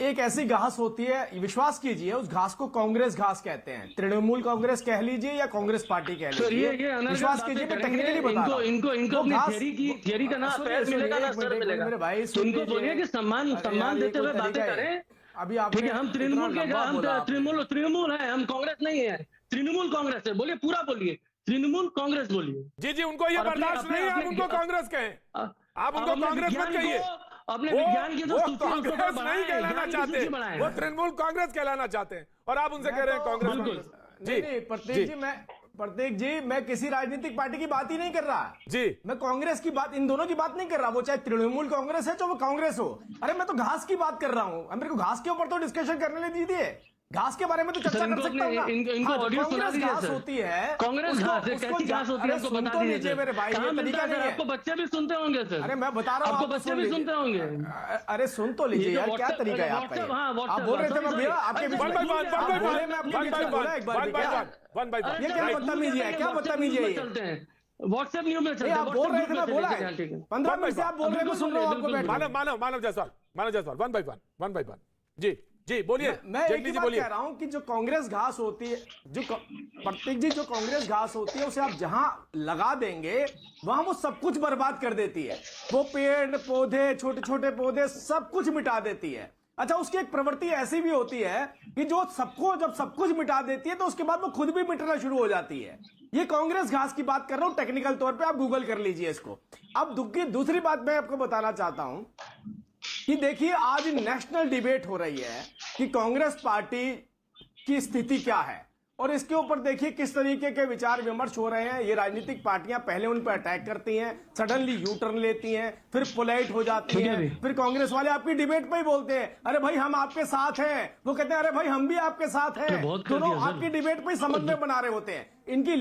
एक ऐसी घास होती है, विश्वास कीजिए, उस घास को कांग्रेस घास कहते हैं। तृणमूल कांग्रेस कह लीजिए या कांग्रेस पार्टी कह लीजिए, विश्वास कीजिए, मैं टेक्निकली बता रहा हूं। इनको अपनी थियरी का ना पैर मिलेगा ना सर मिलेगा। मेरे भाई इनको बोलिए कि सम्मान देते हुए बातें करें। अभी ठीक है, हम तृणमूल है, हम कांग्रेस नहीं है, तृणमूल कांग्रेस है। बोलिए, पूरा बोलिए, तृणमूल कांग्रेस बोलिए। जी जी, उनको ये बर्दाश्त नहीं है, आप उनको कांग्रेस कहें, आप उनको कांग्रेस मत कहिए। अपने विज्ञान की वो कांग्रेस नहीं कहलाना चाहते, वो तृणमूल कांग्रेस कहलाना चाहते हैं, और आप उनसे कह रहे हैं कांग्रेस। जी प्रतीक जी, मैं किसी राजनीतिक पार्टी की बात ही नहीं कर रहा जी, मैं कांग्रेस की बात, इन दोनों की बात नहीं कर रहा। वो चाहे तृणमूल कांग्रेस है चाहे वो कांग्रेस हो। अरे मैं तो घास की बात कर रहा हूं, मेरे को घास के ऊपर तो डिस्कशन करने दीजिए। घास के बारे में तो चर्चा कर सकता हूं ना। इनको ऑडियो सुना दीजिए घास होती है, कांग्रेस घास है, कैसी घास होती है आपको बता दीजिए मेरे भाई, ये तरीका नहीं है। आपको बच्चे भी सुनते होंगे सर। अरे मैं बता रहा हूँ, आपको बच्चे भी सुनते होंगे। अरे सुन तो लीजिए यार, क्या तरीका है आपका? आप बोल रहे थे मैं भैया आपके बीच में, ये क्या बदतमीजी है, क्या बदतमीजी है? चलते हैं व्हाट्सएप न्यूज में चलते हैं। आप बोल रहे थे, मैं बोला है 15 मिनट से आप बोल रहे हैं, मैं सुन रहा हूँ आपको बैठ। मानव जायसवाल वन बाय वन। जी जी बोलिए। मैं एक ही बात कह रहा हूं कि जो कांग्रेस घास होती है, जो प्रतीक जी, जो कांग्रेस घास होती है, उसे आप जहां लगा देंगे वहां वो सब कुछ बर्बाद कर देती है। वो पेड़ पौधे, छोटे छोटे पौधे, सब कुछ मिटा देती है। अच्छा, उसकी एक प्रवृत्ति ऐसी भी होती है कि जब सब कुछ मिटा देती है तो उसके बाद वो खुद भी मिटना शुरू हो जाती है। ये कांग्रेस घास की बात कर रहा हूं, टेक्निकल तौर पे आप गूगल कर लीजिए इसको। अब दूसरी बात मैं आपको बताना चाहता हूं कि देखिए, आज नेशनल डिबेट हो रही है कि कांग्रेस पार्टी की स्थिति क्या है, और इसके ऊपर देखिए किस तरीके के विचार विमर्श हो रहे हैं। ये राजनीतिक पार्टियां पहले उन पर अटैक करती हैं, सडनली यू टर्न लेती हैं, फिर पोलाइट हो जाती हैं, फिर कांग्रेस वाले आपकी डिबेट पे ही बोलते हैं अरे भाई हम आपके साथ हैं, वो कहते हैं अरे भाई हम भी आपके साथ हैं। दोनों आपकी डिबेट पे समन्वय बना रहे होते हैं। इनकी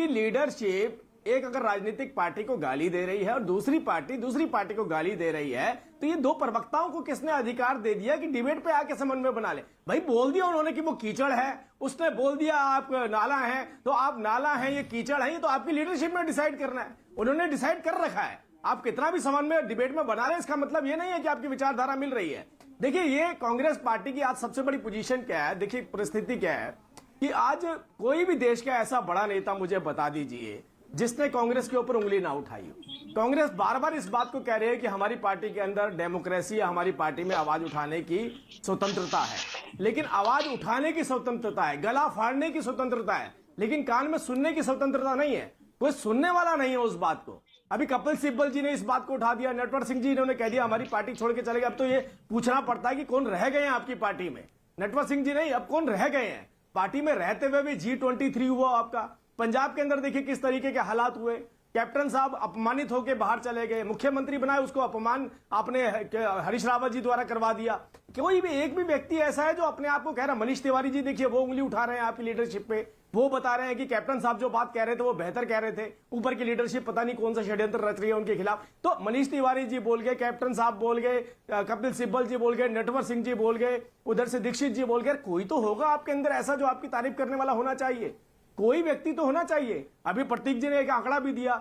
लीडरशिप एक अगर राजनीतिक पार्टी को गाली दे रही है और दूसरी पार्टी को गाली दे रही है, तो ये दो प्रवक्ताओं को किसने अधिकार दे दिया कि डिबेट पे आके समन्वय बना ले? भाई बोल दिया उन्होंने कि वो कीचड़ है, उसने बोल दिया आप नाला है, तो आप नाला है, ये कीचड़ है, ये तो आपकी लीडरशिप में डिसाइड करना है। उन्होंने डिसाइड कर रखा है। आप कितना भी समन्वय डिबेट में बना रहे हैं, इसका मतलब ये नहीं है कि आपकी विचारधारा मिल रही है। देखिए, ये कांग्रेस पार्टी की आज सबसे बड़ी पोजीशन क्या है, देखिए परिस्थिति क्या है कि आज कोई भी देश का ऐसा बड़ा नेता मुझे बता दीजिए जिसने कांग्रेस के ऊपर उंगली ना उठाई हो। कांग्रेस बार बार इस बात को कह रही है कि हमारी पार्टी के अंदर डेमोक्रेसी है, हमारी पार्टी में आवाज उठाने की स्वतंत्रता है, लेकिन आवाज उठाने की स्वतंत्रता है, गला फाड़ने की स्वतंत्रता है, लेकिन कान में सुनने की स्वतंत्रता नहीं है। कोई सुनने वाला नहीं है उस बात को। अभी कपिल सिब्बल जी ने इस बात को उठा दिया, नटवर सिंह जी ने कह दिया हमारी पार्टी छोड़ के चले गए। अब तो ये पूछना पड़ता है कि कौन रह गए हैं आपकी पार्टी में। नटवर सिंह जी नहीं, अब कौन रह गए हैं पार्टी में? रहते हुए भी G23 हुआ आपका। पंजाब के अंदर देखिए किस तरीके के हालात हुए। कैप्टन साहब अपमानित होकर बाहर चले गए, मुख्यमंत्री बनाए, उसको अपमान आपने हरीश रावत जी द्वारा करवा दिया। कोई भी एक भी व्यक्ति ऐसा है जो अपने आप को कह रहा? मनीष तिवारी जी देखिए वो उंगली उठा रहे हैं आपकी लीडरशिप पे, वो बता रहे हैं कि कैप्टन साहब जो बात कह रहे थे वो बेहतर कह रहे थे, ऊपर की लीडरशिप पता नहीं कौन सा षड्यंत्र रच रही है उनके खिलाफ। तो मनीष तिवारी जी बोल गए, कैप्टन साहब बोल गए, कपिल सिब्बल जी बोल गए, नटवर सिंह जी बोल गए, उधर से दीक्षित जी बोल गए। कोई तो होगा आपके अंदर ऐसा जो आपकी तारीफ करने वाला होना चाहिए, कोई व्यक्ति तो होना चाहिए। अभी प्रतीक जी ने एक आंकड़ा भी दिया,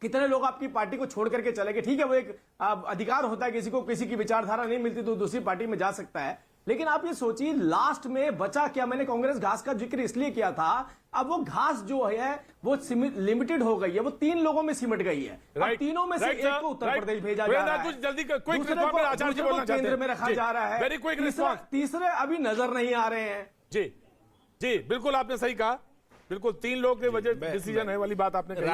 कितने लोग आपकी पार्टी को छोड़ करके चले गए। ठीक है, वो एक अधिकार होता है, किसी को किसी की विचारधारा नहीं मिलती तो दूसरी पार्टी में जा सकता है, लेकिन आप ये सोचिए लास्ट में बचा क्या? मैंने कांग्रेस घास का जिक्र इसलिए किया था, अब वो घास जो है वो लिमिटेड हो गई है, वो 3 लोगों में सिमट गई है। अब तीनों में से एक को उत्तर प्रदेश भेजा जा रहा है, दूसरे को केंद्र में रखा जा रहा है, तीसरे अभी नजर नहीं आ रहे हैं। जी जी बिल्कुल, आपने सही कहा, बिल्कुल 3 लोगों के वजह डिसीजन है वाली बात आपने कही।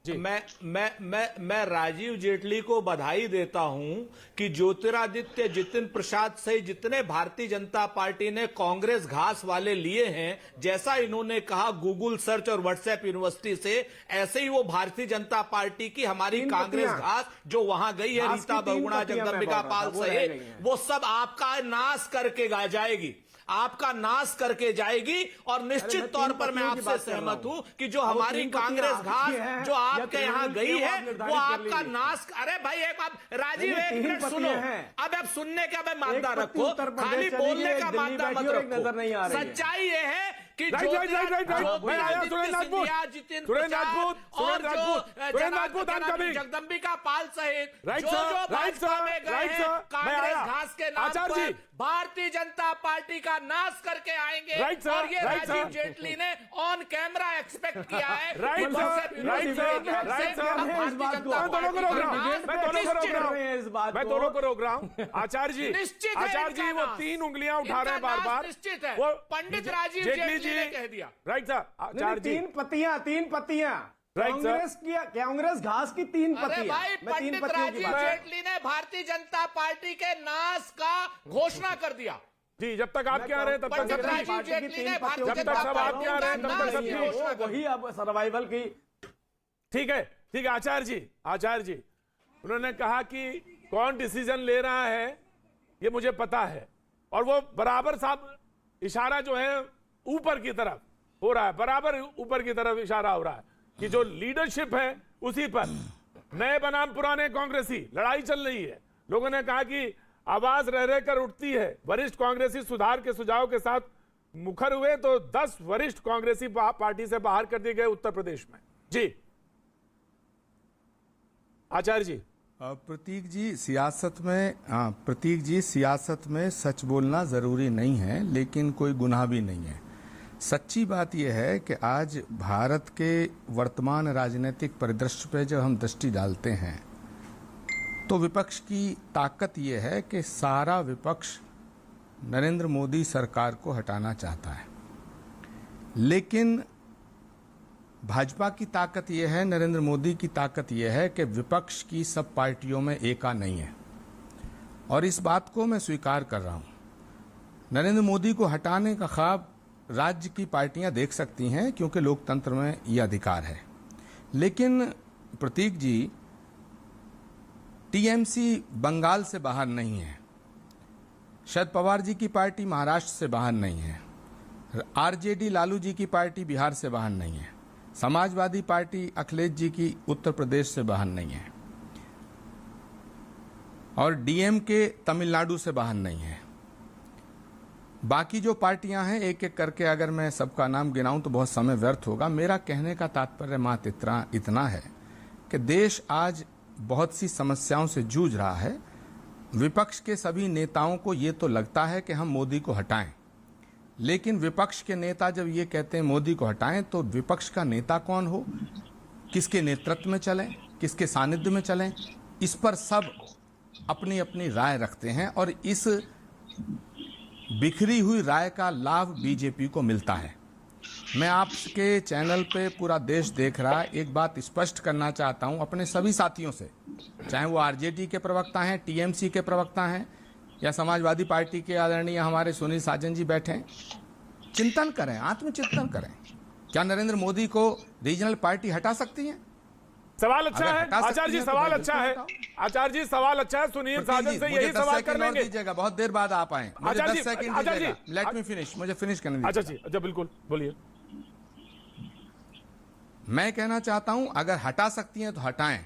मैं राजीव जेटली को बधाई देता हूं कि ज्योतिरादित्य जितिन प्रसाद से जितने भारतीय जनता पार्टी ने कांग्रेस घास वाले लिए हैं, जैसा इन्होंने कहा गूगल सर्च और व्हाट्सएप यूनिवर्सिटी से, ऐसे ही वो भारतीय जनता पार्टी की हमारी कांग्रेस घास जो वहां गई है, रीता बहुगुणा, जगदम्बिका पाल सहित, वो सब आपका नाश करके जाएगी, आपका नाश करके जाएगी। और निश्चित तौर पर मैं आपसे सहमत हूं कि जो हमारी कांग्रेस घास जो आपके यहां गई है वो आपका नाश। अरे भाई एक आप राजीव एक मिनट सुनो, अब आप सुनने का मादा रखो, खाली बोलने का मादा मत रखो। सच्चाई ये है कि right, right, right, right, right. मैं आया सुरेंद्र राजपूत, जितिन सुरेंद्र राजपूत, और सुरेंद्र राजपूत, I'm coming। जगदम्बिका पाल सहित राइट जो सर, जो राइट भाजपा सर, में गए राइट हैं, सर, मैं कांग्रेस आया। घास के नाम आचार्य पर जी। भारतीय जनता पार्टी का नाश करके आएंगे। राइट सर, और ये राइट राजीव सर। जेटली ने ऑन कैमरा एक्सपेक्ट किया है। राइट कि सर, मुझसे राइट विरोधी सर, विरोधी राइट से सर। अब भारतीय इस बात जनता को- मैं दोनों को रोक रहा हूं, पार्टी मैं दोनों को रोक निश्चित रहा रहे हैं इस बात हूं, मैं को। दोनों को रोक रहा हूं। आचार्य जी, निश्चित है आचार्य जी इनका वो नाश। 3 उंगलियां उठा रहे हैं इनका बार नाश बार। निश्चित है। वो पंडित राजीव जेटली ने कह दिया। राइट सर, आचार्य जी। 3 पत्तियां, 3 पत्तियां। Right sir. कांग्रेस घास की 3 अरे पत्तियां। भाई, मैं 3 पंडित पत्तियों की राजीव बात- जेटली ने भारतीय जनता पार्टी के नाश का घोषणा कर दिया। जी, जब तक आप क्या रहे हैं तब तक पंडित सब राजीव ठीक। जेटली ने भारतीय जब तक जनता सब आप पार्टी क्या रहे हैं का तब तक सब नाश की ठीक। घोषणा कर वही अब सर्वाइवल की। ठीक है, ठीक है। आचार्य जी उन्होंने कहा कि कौन डिसीजन ले रहा है ये मुझे पता है, और वो बराबर साहब इशारा जो है ऊपर की तरफ हो रहा है, बराबर ऊपर की तरफ इशारा हो रहा है कि जो लीडरशिप है उसी पर नए बनाम पुराने कांग्रेसी लड़ाई चल रही है। लोगों ने कहा कि आवाज रह रहकर उठती है। वरिष्ठ कांग्रेसी सुधार के सुझाव के साथ मुखर हुए तो 10 वरिष्ठ कांग्रेसी पार्टी से बाहर कर दिए गए उत्तर प्रदेश में। जी आचार्य जी। प्रतीक जी सियासत में सच बोलना जरूरी नहीं है, लेकिन कोई गुनाह भी नहीं है। सच्ची बात यह है कि आज भारत के वर्तमान राजनीतिक परिदृश्य पे जब हम दृष्टि डालते हैं तो विपक्ष की ताकत यह है कि सारा विपक्ष नरेंद्र मोदी सरकार को हटाना चाहता है, लेकिन भाजपा की ताकत यह है, नरेंद्र मोदी की ताकत यह है कि विपक्ष की सब पार्टियों में एका नहीं है, और इस बात को मैं स्वीकार कर रहा हूं। नरेंद्र मोदी को हटाने का ख्वाब राज्य की पार्टियां देख सकती हैं क्योंकि लोकतंत्र में यह अधिकार है, लेकिन प्रतीक जी टीएमसी बंगाल से बाहर नहीं है, शरद पवार जी की पार्टी महाराष्ट्र से बाहर नहीं है, आरजेडी लालू जी की पार्टी बिहार से बाहर नहीं है, समाजवादी पार्टी अखिलेश जी की उत्तर प्रदेश से बाहर नहीं है, और डीएमके तमिलनाडु से बाहर नहीं है। बाकी जो पार्टियां हैं एक एक करके अगर मैं सबका नाम गिनाऊं तो बहुत समय व्यर्थ होगा। मेरा कहने का तात्पर्य मात्र इतना है कि देश आज बहुत सी समस्याओं से जूझ रहा है। विपक्ष के सभी नेताओं को ये तो लगता है कि हम मोदी को हटाएं, लेकिन विपक्ष के नेता जब ये कहते हैं मोदी को हटाएं तो विपक्ष का नेता कौन हो, किसके नेतृत्व में चलें, किसके सानिध्य में चलें, इस पर सब अपनी अपनी राय रखते हैं, और इस बिखरी हुई राय का लाभ बीजेपी को मिलता है। मैं आपके चैनल पे पूरा देश देख रहा है। एक बात स्पष्ट करना चाहता हूं अपने सभी साथियों से, चाहे वो आरजेडी के प्रवक्ता हैं, टीएमसी के प्रवक्ता हैं, या समाजवादी पार्टी के आदरणीय हमारे सुनील साजन जी बैठे हैं, चिंतन करें, आत्मचिंतन करें। क्या नरेंद्र मोदी को रीजनल पार्टी हटा सकती है? सवाल अच्छा अगर है हटा सकती आचार्य जी, हैं तो सवाल फिर अच्छा बिल्कुल है हटाओ। आचार्य जी, सवाल अच्छा है। सुनील साजन से यही सवाल कर लेंगे। दीजिएगा, बहुत देर बाद आप आए, मुझे आचार्य 10 जी, सेकंड आचार्य दीजिएगा। जी, लेट मी फिनिश, मुझे फिनिश करने अच्छा दीजिए। जी, अच्छा बिल्कुल बोलिए। मैं कहना चाहता हूं अगर हटा सकती हैं तो हटाएं,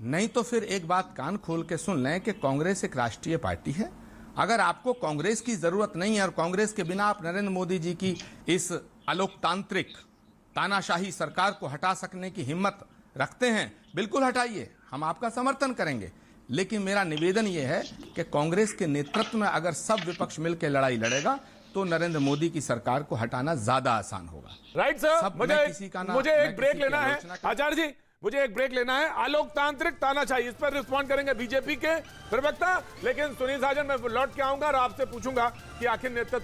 नहीं तो फिर एक बात कान खोल के सुन लें कि कांग्रेस एक राष्ट्रीय पार्टी है। अगर आपको कांग्रेस की जरूरत नहीं है और कांग्रेस के बिना आप नरेंद्र मोदी जी की इस अलोकतांत्रिक तानाशाही सरकार को हटा सकने की हिम्मत रखते हैं, बिल्कुल हटाइए, हम आपका समर्थन करेंगे। लेकिन मेरा निवेदन यह है कि कांग्रेस के नेतृत्व में अगर सब विपक्ष मिलकर लड़ाई लड़ेगा तो नरेंद्र मोदी की सरकार को हटाना ज्यादा आसान होगा। राइट सर, सब मुझे मैं किसी का ना- मुझे मैं एक ब्रेक किसी की लेना है आलोचना कर- आचार्य जी, मुझे एक ब्रेक लेना है। अलोकतांत्रिक तानाशाही, इस पर रिस्पॉन्ड करेंगे बीजेपी के प्रवक्ता, लेकिन सुनील साजन मैं लौट के आऊंगा और आपसे पूछूंगा कि आखिर नेतृत्व